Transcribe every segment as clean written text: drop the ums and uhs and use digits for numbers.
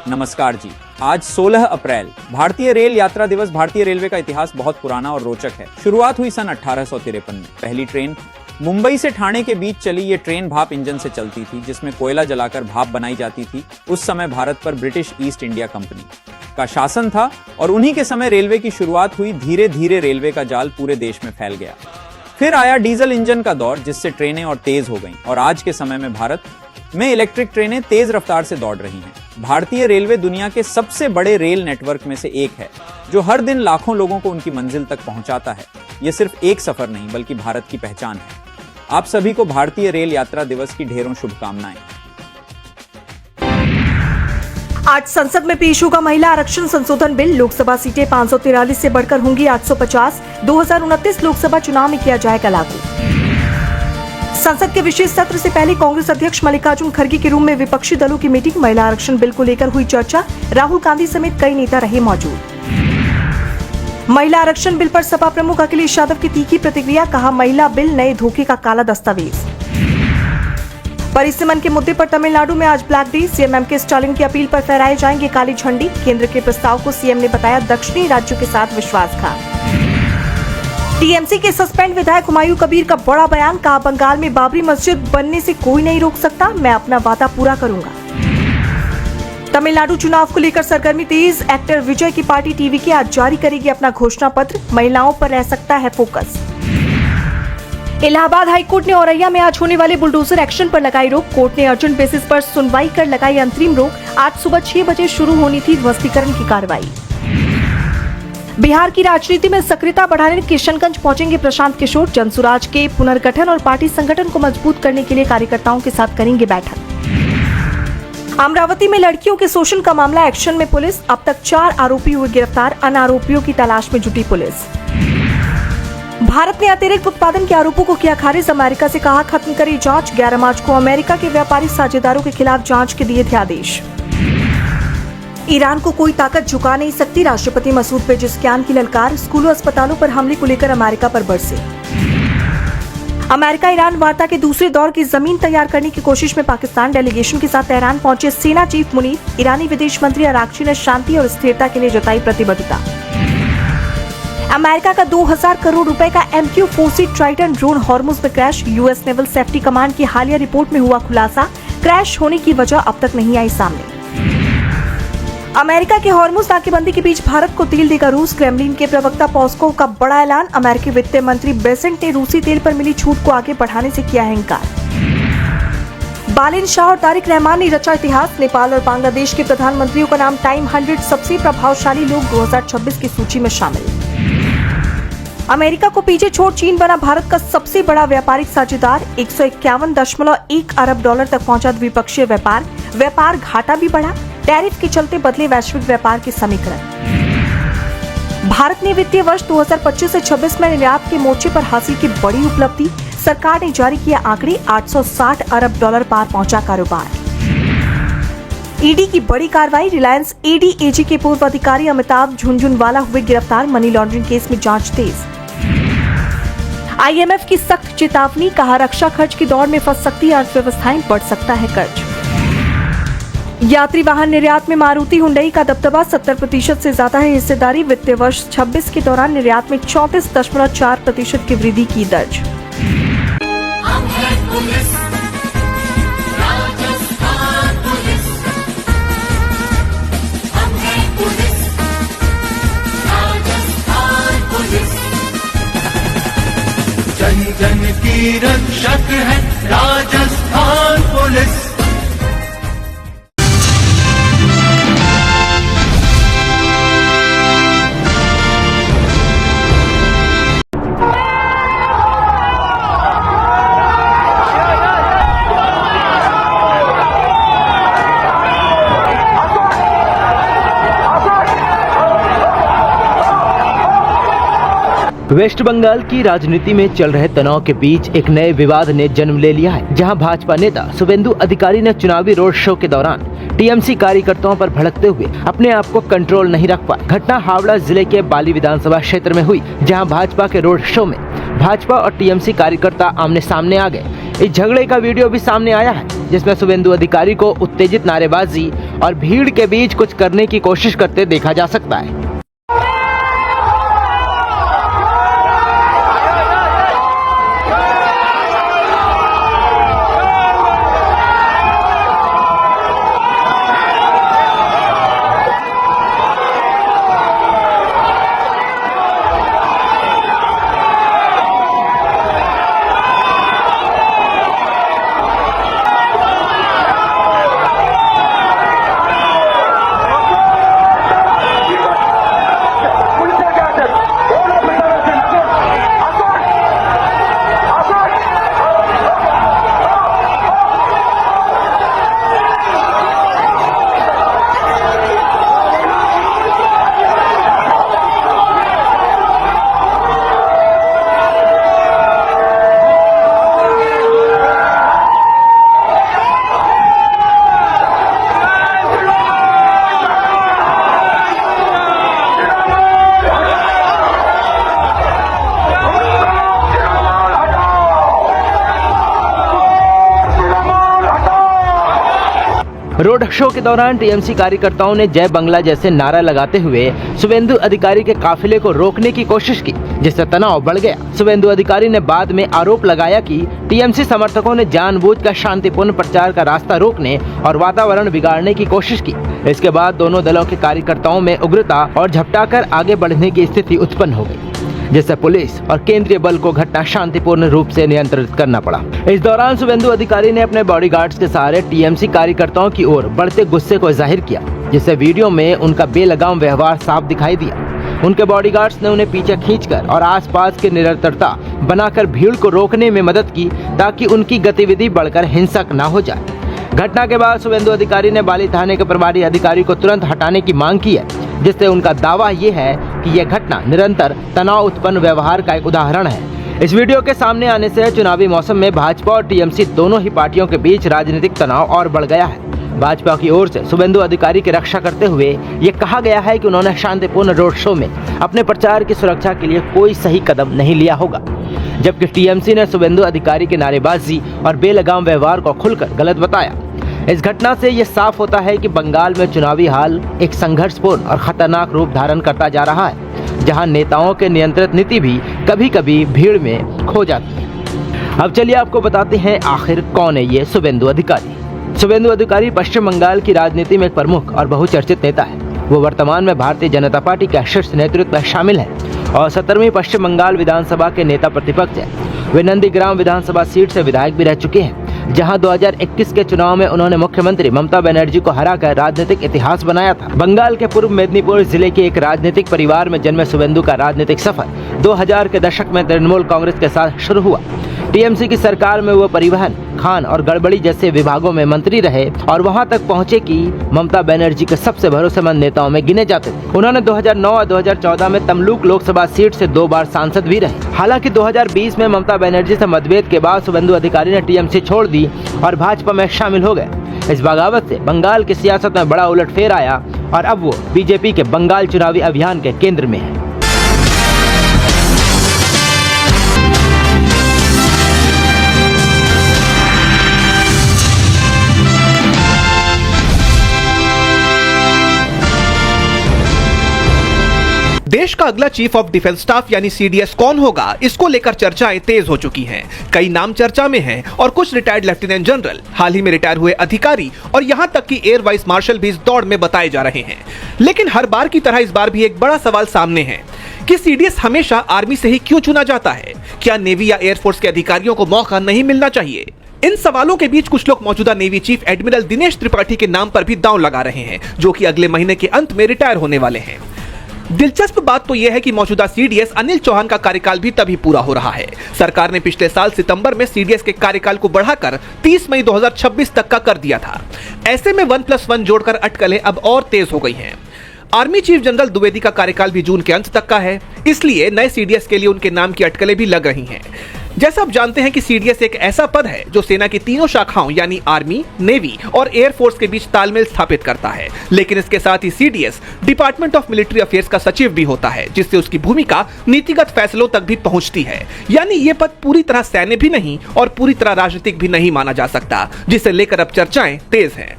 नमस्कार जी। आज 16 अप्रैल भारतीय रेल यात्रा दिवस। भारतीय रेलवे का इतिहास बहुत पुराना और रोचक है। शुरुआत हुई सन 1853 में। पहली ट्रेन मुंबई से ठाणे के बीच चली। ये ट्रेन भाप इंजन से चलती थी, जिसमें कोयला जलाकर भाप बनाई जाती थी। उस समय भारत पर ब्रिटिश ईस्ट इंडिया कंपनी का शासन था और उन्हीं के समय रेलवे की शुरुआत हुई। धीरे धीरे रेलवे का जाल पूरे देश में फैल गया। फिर आया डीजल इंजन का दौर, जिससे ट्रेनें और तेज हो गईं और आज के समय में भारत में इलेक्ट्रिक ट्रेनें तेज रफ्तार से दौड़ रही हैं। भारतीय रेलवे दुनिया के सबसे बड़े रेल नेटवर्क में से एक है, जो हर दिन लाखों लोगों को उनकी मंजिल तक पहुंचाता है। यह सिर्फ एक सफर नहीं, बल्कि भारत की पहचान है। आप सभी को भारतीय रेल यात्रा दिवस की ढेरों शुभकामनाएं। आज संसद में पेश होगा महिला आरक्षण संशोधन बिल। लोकसभा सीटें 543 से बढ़कर होंगी 850। 2029 लोकसभा चुनाव में किया जाएगा लागू। संसद के विशेष सत्र से पहले कांग्रेस अध्यक्ष मल्लिकार्जुन खड़गे के रूम में विपक्षी दलों की मीटिंग। महिला आरक्षण बिल को लेकर हुई चर्चा। राहुल गांधी समेत कई नेता रहे मौजूद। महिला आरक्षण बिल पर सपा प्रमुख अखिलेश यादव की तीखी प्रतिक्रिया। कहा, महिला बिल नए धोखे का काला दस्तावेज। परिसीमन के मुद्दे पर तमिलनाडु में आज black day. CM MK Stalin की अपील पर फहराए जाएंगे काली झंडी। केंद्र के प्रस्ताव को सीएम ने बताया दक्षिणी राज्यों के साथ विश्वासघात। टीएमसी के सस्पेंड विधायक हुमायूं कबीर का बड़ा बयान। कहा, बंगाल में बाबरी मस्जिद बनने से कोई नहीं रोक सकता, मैं अपना वादा पूरा करूंगा। तमिलनाडु चुनाव को लेकर सरगर्मी तेज। एक्टर विजय की पार्टी टीवीके आज जारी करेगी अपना घोषणा पत्र। महिलाओं पर रह सकता है फोकस। इलाहाबाद हाईकोर्ट ने औरैया में आज होने वाले बुलडोजर एक्शन पर लगाई रोक। कोर्ट ने अर्जेंट बेसिस पर सुनवाई कर लगाई अंतरिम रोक। आज सुबह 6 बजे शुरू होनी थी ध्वस्तीकरण की कार्रवाई। बिहार की राजनीति में सक्रियता बढ़ाने किशनगंज पहुंचेंगे प्रशांत किशोर। जनसुराज के पुनर्गठन और पार्टी संगठन को मजबूत करने के लिए कार्यकर्ताओं के साथ करेंगे बैठक। अमरावती में लड़कियों के शोषण का मामला एक्शन में पुलिस। अब तक 4 आरोपी हुए गिरफ्तार। अन्य आरोपियों की तलाश में जुटी पुलिस। भारत ने अतिरिक्त उत्पादन के आरोपों को किया खारिज। अमेरिका से कहा, खत्म करें जांच। 11 मार्च को अमेरिका के व्यापारी साझेदारों के खिलाफ जांच के दिए थे आदेश। ईरान को कोई ताकत झुका नहीं सकती। राष्ट्रपति मसूद पेजेस्कियान की ललकार। स्कूलों अस्पतालों पर हमले को लेकर अमेरिका पर बरसे। अमेरिका ईरान वार्ता के दूसरे दौर की जमीन तैयार करने की कोशिश में पाकिस्तान। डेलीगेशन के साथ तेहरान पहुंचे सेना चीफ मुनीर। ईरानी विदेश मंत्री अराक्ची ने शांति और स्थिरता के लिए जताई प्रतिबद्धता। अमेरिका का 2000 करोड़ रुपए का MQ-4C ट्राइटन ड्रोन हॉर्मुज में crash. US naval safety command की हालिया रिपोर्ट में हुआ खुलासा। क्रैश होने की वजह अब तक नहीं आई सामने। अमेरिका के हॉर्मुज नाकेबंदी के बीच भारत को तेल देगा रूस। क्रेमलिन के प्रवक्ता पॉस्को का बड़ा ऐलान। अमेरिकी वित्त मंत्री बेसेंट ने रूसी तेल पर मिली छूट को आगे बढ़ाने से किया है इंकार। बालिन शाह और तारिक रहमान ने रचा इतिहास। नेपाल और बांग्लादेश के प्रधानमंत्रियों का नाम टाइम 100 सबसे प्रभावशाली लोग 2026 की सूची में शामिल। अमेरिका को पीछे छोड़ चीन बना भारत का सबसे बड़ा व्यापारिक साझेदार। 151.1 अरब डॉलर तक पहुंचा द्विपक्षीय व्यापार। व्यापार घाटा भी बढ़ा। टैरिफ के चलते बदले वैश्विक व्यापार के समीकरण। भारत ने वित्तीय वर्ष 2025 से 26 में निर्यात के मोर्चे पर हासिल की बड़ी उपलब्धि। सरकार ने जारी किया आंकड़े। 860 अरब डॉलर पार पहुंचा कारोबार। ईडी की बड़ी कार्रवाई। रिलायंस एडीएजी के पूर्व अधिकारी अमिताभ झुनझुनवाला हुए गिरफ्तार। मनी लॉन्ड्रिंग केस में जांच तेज। IMF की सख्त चेतावनी। कहा, रक्षा खर्च की दौड़ में फंस सकती है अर्थव्यवस्थाएं, बढ़ सकता है कर्ज। यात्री वाहन निर्यात में मारुति हुंडई का दबदबा। 70% से ज्यादा है हिस्सेदारी। वित्तीय वर्ष 26 के दौरान निर्यात में 34.4% की वृद्धि की दर्ज। जन जन की रक्षक है राजस्थान पुलिस। वेस्ट बंगाल की राजनीति में चल रहे तनाव के बीच एक नए विवाद ने जन्म ले लिया है, जहां भाजपा नेता शुभेंदु अधिकारी ने चुनावी रोड शो के दौरान टीएमसी कार्यकर्ताओं पर भड़कते हुए अपने आप को कंट्रोल नहीं रख पाए। घटना हावड़ा जिले के बाली विधानसभा क्षेत्र में हुई, जहां भाजपा के रोड शो में भाजपा और टीएमसी कार्यकर्ता आमने सामने आ गए। इस झगड़े का वीडियो भी सामने आया है, जिसमें शुभेंदु अधिकारी को उत्तेजित नारेबाजी और भीड़ के बीच कुछ करने की कोशिश करते देखा जा सकता है। रोड शो के दौरान टीएमसी कार्यकर्ताओं ने जय बंगला जैसे नारा लगाते हुए शुभेंदु अधिकारी के काफिले को रोकने की कोशिश की, जिससे तनाव बढ़ गया। शुभेंदु अधिकारी ने बाद में आरोप लगाया कि टीएमसी समर्थकों ने जानबूझकर शांतिपूर्ण प्रचार का रास्ता रोकने और वातावरण बिगाड़ने की कोशिश की। इसके बाद दोनों दलों के कार्यकर्ताओं में उग्रता और झपटाकर आगे बढ़ने की स्थिति उत्पन्न हो गई, जिससे पुलिस और केंद्रीय बल को घटना शांतिपूर्ण रूप से नियंत्रित करना पड़ा। इस दौरान शुभेंदु अधिकारी ने अपने बॉडीगार्ड्स के सहारे टीएमसी कार्यकर्ताओं की ओर बढ़ते गुस्से को जाहिर किया, जिससे वीडियो में उनका बेलगाम व्यवहार साफ दिखाई दिया। उनके बॉडीगार्ड्स ने उन्हें पीछे खींचकर और आसपास की निरंतरता बनाकर भीड़ को रोकने में मदद की, ताकि उनकी गतिविधि बढ़कर हिंसक न हो जाए। घटना के बाद शुभेंदु अधिकारी ने बाली थाने के प्रभारी अधिकारी को तुरंत हटाने की मांग की है, जिससे उनका दावा ये है कि यह घटना निरंतर तनाव उत्पन्न व्यवहार का एक उदाहरण है। इस वीडियो के सामने आने से चुनावी मौसम में भाजपा और टीएमसी दोनों ही पार्टियों के बीच राजनीतिक तनाव और बढ़ गया है। भाजपा की ओर से शुभेंदु अधिकारी की रक्षा करते हुए ये कहा गया है कि उन्होंने शांतिपूर्ण रोड शो में अपने प्रचार की सुरक्षा के लिए कोई सही कदम नहीं लिया होगा, जबकि टीएमसी ने शुभेंदु अधिकारी की नारेबाजी और बेलगाम व्यवहार को खुलकर गलत बताया। इस घटना से ये साफ होता है कि बंगाल में चुनावी हाल एक संघर्षपूर्ण और खतरनाक रूप धारण करता जा रहा है, जहां नेताओं के नियंत्रित नीति भी कभी कभी भीड़ में खो जाती है। अब चलिए आपको बताते हैं आखिर कौन है ये शुभेंदु अधिकारी। शुभेंदु अधिकारी पश्चिम बंगाल की राजनीति में एक प्रमुख और बहुचर्चित नेता है। वो वर्तमान में भारतीय जनता पार्टी के शीर्ष नेतृत्व में शामिल है और 17वीं पश्चिम बंगाल विधानसभा के नेता प्रतिपक्ष है। वे नंदीग्राम विधानसभा सीट से विधायक भी रह चुके हैं, जहां 2021 के चुनाव में उन्होंने मुख्यमंत्री ममता बनर्जी को हराकर राजनीतिक इतिहास बनाया था। बंगाल के पूर्व मेदिनीपुर जिले के एक राजनीतिक परिवार में जन्मे शुभेंदु का राजनीतिक सफर 2000 के दशक में तृणमूल कांग्रेस के साथ शुरू हुआ। टीएमसी की सरकार में वो परिवहन, खान और गड़बड़ी जैसे विभागों में मंत्री रहे और वहां तक पहुंचे कि ममता बनर्जी के सबसे भरोसेमंद नेताओं में गिने जाते थे। उन्होंने 2009 और 2014 में तमलुक लोकसभा सीट से 2 बार सांसद भी रहे। हालांकि 2020 में ममता बनर्जी से मतभेद के बाद शुभेंदु अधिकारी ने टीएमसी छोड़ दी और भाजपा में शामिल हो गए। इस बगावत से बंगाल की सियासत में बड़ा उलटफेर आया और अब वो बीजेपी के बंगाल चुनावी अभियान के केंद्र में है। देश का अगला चीफ ऑफ डिफेंस स्टाफ यानी सीडीएस कौन होगा, इसको लेकर चर्चाएं तेज हो चुकी हैं। कई नाम चर्चा में हैं और कुछ रिटायर्ड लेफ्टिनेंट जनरल, हाल ही में रिटायर हुए अधिकारी और यहां तक कि एयर वाइस मार्शल भी इस दौड़ में बताए जा रहे हैं। लेकिन हर बार की तरह इस बार भी एक बड़ा सवाल सामने है कि सीडीएस हमेशा आर्मी से ही क्यों चुना जाता है? क्या नेवी या एयरफोर्स के अधिकारियों को मौका नहीं मिलना चाहिए? इन सवालों के बीच कुछ लोग मौजूदा navy chief admiral Dinesh Tripathi के नाम पर भी दांव लगा रहे हैं, जो कि अगले महीने के अंत में रिटायर होने वाले हैं। दिलचस्प बात तो यह है कि मौजूदा सीडीएस अनिल चौहान का कार्यकाल भी तभी पूरा हो रहा है। सरकार ने पिछले साल सितंबर में सीडीएस के कार्यकाल को बढ़ाकर 30 मई 2026 तक का कर दिया था। ऐसे में 1+1 जोड़कर अटकलें अब और तेज हो गई हैं। आर्मी चीफ जनरल द्विवेदी का कार्यकाल भी जून के अंत तक का है, इसलिए नए सीडीएस के लिए उनके नाम की अटकलें भी लग रही हैं। जैसा आप जानते हैं कि सीडीएस एक ऐसा पद है जो सेना की तीनों शाखाओं यानी आर्मी, नेवी और एयरफोर्स के बीच तालमेल स्थापित करता है। लेकिन इसके साथ ही CDS department of military affairs का सचिव भी होता है, जिससे उसकी भूमिका नीतिगत फैसलों तक भी पहुंचती है। यानी ये पद पूरी तरह सैन्य भी नहीं और पूरी तरह राजनीतिक भी नहीं माना जा सकता, जिसे लेकर अब चर्चाएं तेज हैं।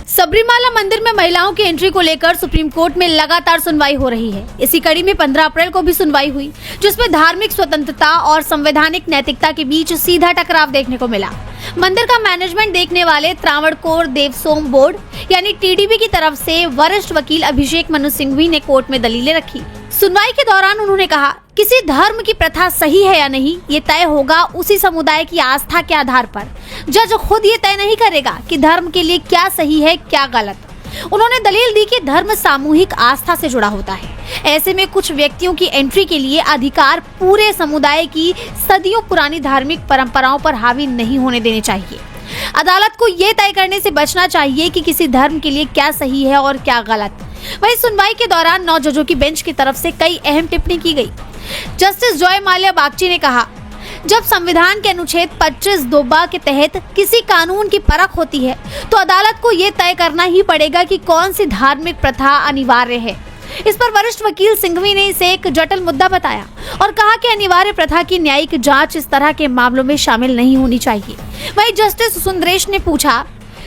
सबरीमाला मंदिर में महिलाओं की एंट्री को लेकर सुप्रीम कोर्ट में लगातार सुनवाई हो रही है। इसी कड़ी में 15 अप्रैल को भी सुनवाई हुई, जिसमें धार्मिक स्वतंत्रता और संवैधानिक नैतिकता के बीच सीधा टकराव देखने को मिला। मंदिर का मैनेजमेंट देखने वाले त्रावणकोर देवसोम बोर्ड यानी टीडीबी की तरफ से वरिष्ठ वकील अभिषेक मनु सिंघवी ने कोर्ट में दलीलें रखी। सुनवाई के दौरान उन्होंने कहा, किसी धर्म की प्रथा सही है या नहीं ये तय होगा उसी समुदाय की आस्था के आधार पर। जज खुद ये तय नहीं करेगा कि धर्म के लिए क्या सही है क्या गलत। उन्होंने दलील दी कि धर्म सामूहिक आस्था से जुड़ा होता है। ऐसे में कुछ व्यक्तियों की एंट्री के लिए अधिकार पूरे समुदाय की सदियों पुरानी धार्मिक परंपराओं पर हावी नहीं होने देने चाहिए। अदालत को ये तय करने से बचना चाहिए कि किसी धर्म के लिए क्या सही है और क्या गलत। वहीं सुनवाई के दौरान 9 जजों की बेंच की तरफ से कई अहम टिप्पणी की गई। जस्टिस जॉय माल्या बागची ने कहा, जब संविधान के अनुच्छेद 25(2) के तहत किसी कानून की परख होती है तो अदालत को ये तय करना ही पड़ेगा कि कौन सी धार्मिक प्रथा अनिवार्य है। इस पर वरिष्ठ वकील सिंघवी ने इसे एक जटिल मुद्दा बताया और कहा कि अनिवार्य प्रथा की न्यायिक जांच इस तरह के मामलों में शामिल नहीं होनी चाहिए। वहीं जस्टिस सुंदरेश ने पूछा,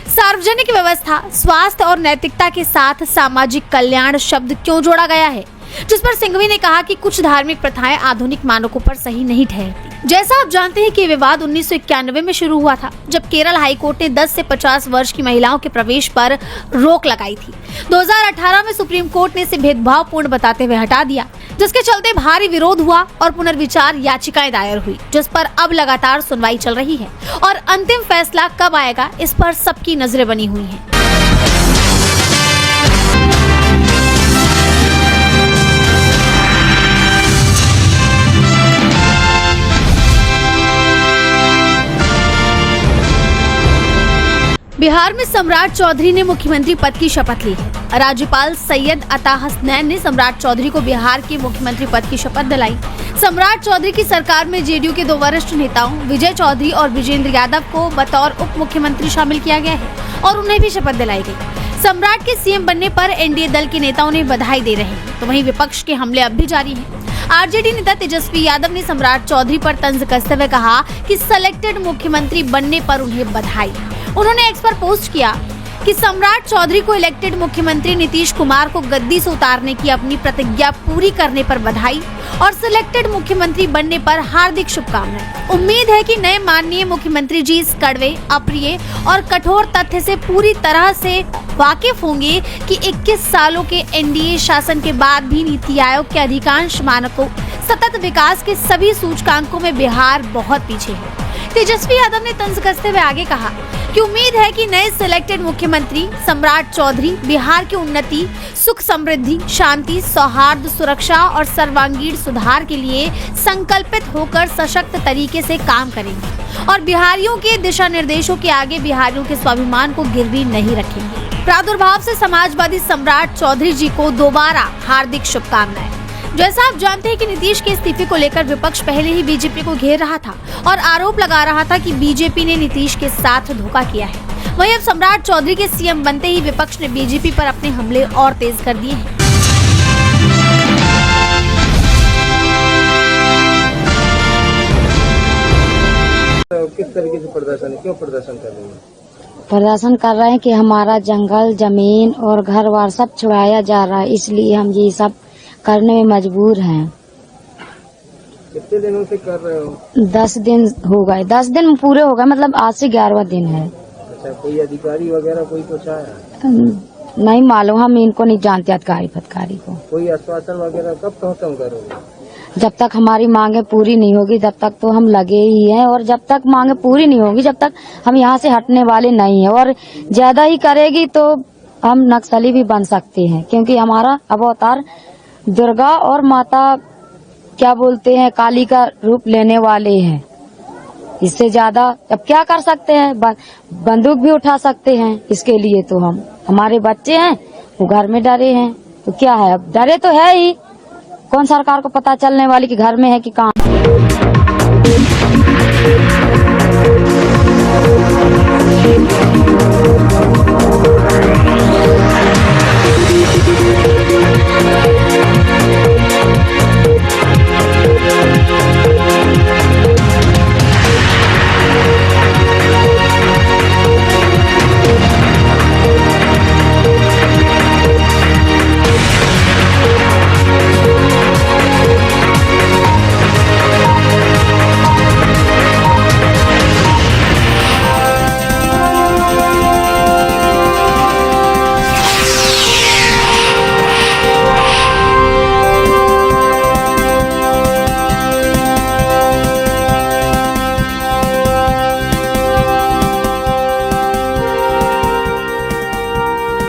सार्वजनिक व्यवस्था, स्वास्थ्य और नैतिकता के साथ सामाजिक कल्याण शब्द क्यों जोड़ा गया है, जिस पर सिंघवी ने कहा कि कुछ धार्मिक प्रथाएं आधुनिक मानकों पर सही नहीं ठहरती। जैसा आप जानते हैं कि विवाद 1991 में शुरू हुआ था, जब केरल हाईकोर्ट ने 10 से 50 वर्ष की महिलाओं के प्रवेश पर रोक लगाई थी। 2018 में सुप्रीम कोर्ट ने इसे भेदभावपूर्ण बताते हुए हटा दिया, जिसके चलते भारी विरोध हुआ और पुनर्विचार याचिकाएं दायर हुई, जिस पर अब लगातार सुनवाई चल रही है और अंतिम फैसला कब आएगा इस पर सबकी नजरें बनी हुई हैं। बिहार में सम्राट चौधरी ने मुख्यमंत्री पद की शपथ ली है। राज्यपाल सैयद अता हसनैन ने सम्राट चौधरी को बिहार के मुख्यमंत्री पद की शपथ दिलाई। सम्राट चौधरी की सरकार में जेडीयू के 2 वरिष्ठ नेताओं विजय चौधरी और विजेंद्र यादव को बतौर उप मुख्यमंत्री शामिल किया गया है और उन्हें भी शपथ दिलाई गई। सम्राट के सीएम बनने पर एनडीए दल के नेताओं ने बधाई दे रहे हैं, तो वहीं विपक्ष के हमले अब भी जारी हैं। आरजेडी नेता तेजस्वी यादव ने सम्राट चौधरी पर तंज कसते हुए कहा कि सिलेक्टेड मुख्यमंत्री बनने पर उन्हें बधाई। उन्होंने एक्स पर पोस्ट किया कि सम्राट चौधरी को इलेक्टेड मुख्यमंत्री नीतीश कुमार को गद्दी से उतारने की अपनी प्रतिज्ञा पूरी करने पर बधाई और सिलेक्टेड मुख्यमंत्री बनने पर हार्दिक शुभकामनाएं। उम्मीद है कि नए माननीय मुख्यमंत्री जी इस कड़वे, अप्रिय और कठोर तथ्य से पूरी तरह से वाकिफ होंगे कि 21 सालों के एनडीए शासन के बाद भी नीति आयोग के अधिकांश मानकों, सतत विकास के सभी सूचकांकों में बिहार बहुत पीछे है। तेजस्वी यादव ने तंज कसते हुए आगे कहा कि उम्मीद है कि नए सिलेक्टेड मुख्यमंत्री सम्राट चौधरी बिहार की उन्नति, सुख समृद्धि, शांति, सौहार्द, सुरक्षा और सर्वांगीण सुधार के लिए संकल्पित होकर सशक्त तरीके से काम करेंगे और बिहारियों के दिशा निर्देशों के आगे बिहारियों के स्वाभिमान को गिरवी नहीं रखेंगे। प्रादुर्भाव से समाजवादी सम्राट चौधरी जी को दोबारा हार्दिक शुभकामनाएं। जैसा आप जानते हैं कि नीतीश के इस्तीफे को लेकर विपक्ष पहले ही बीजेपी को घेर रहा था और आरोप लगा रहा था कि बीजेपी ने नीतीश के साथ धोखा किया है। वहीं अब सम्राट चौधरी के सीएम बनते ही विपक्ष ने बीजेपी पर अपने हमले और तेज कर दिए हैं। किस तरीके से प्रदर्शन, क्यों प्रदर्शन कर रहे हैं? प्रदर्शन कर रहे हैं कि हमारा जंगल, जमीन और घर बार सब छुड़ाया जा रहा है, इसलिए हम ये सब करने में मजबूर हैं। कितने दिनों से कर रहे हो? 10 दिन हो गए, 10 दिन पूरे हो गए, मतलब आज से 11वां दिन है। अच्छा, कोई अधिकारी वगैरह कोई कुछ आया? नहीं मालूम, हम इनको नहीं जानते अधिकारी फतकारी को। कोई आश्वासन वगैरह कब खत्म करोगे? जब तक हमारी मांगे पूरी नहीं होगी तब तक तो हम लगे ही हैं, और जब तक मांगे पूरी नहीं होगी जब तक हम यहाँ से हटने वाले नहीं है। और ज्यादा ही करेगी तो हम नक्सली भी बन सकते हैं, क्योंकि हमारा अब अवतार दुर्गा और माता क्या बोलते हैं काली का रूप लेने वाले हैं। इससे ज्यादा अब क्या कर सकते हैं, बंदूक भी उठा सकते हैं। इसके लिए तो हमारे बच्चे हैं वो घर में डरे हैं, तो क्या है, अब डरे तो है ही। कौन सरकार को पता चलने वाली कि घर में है कि कहाँ।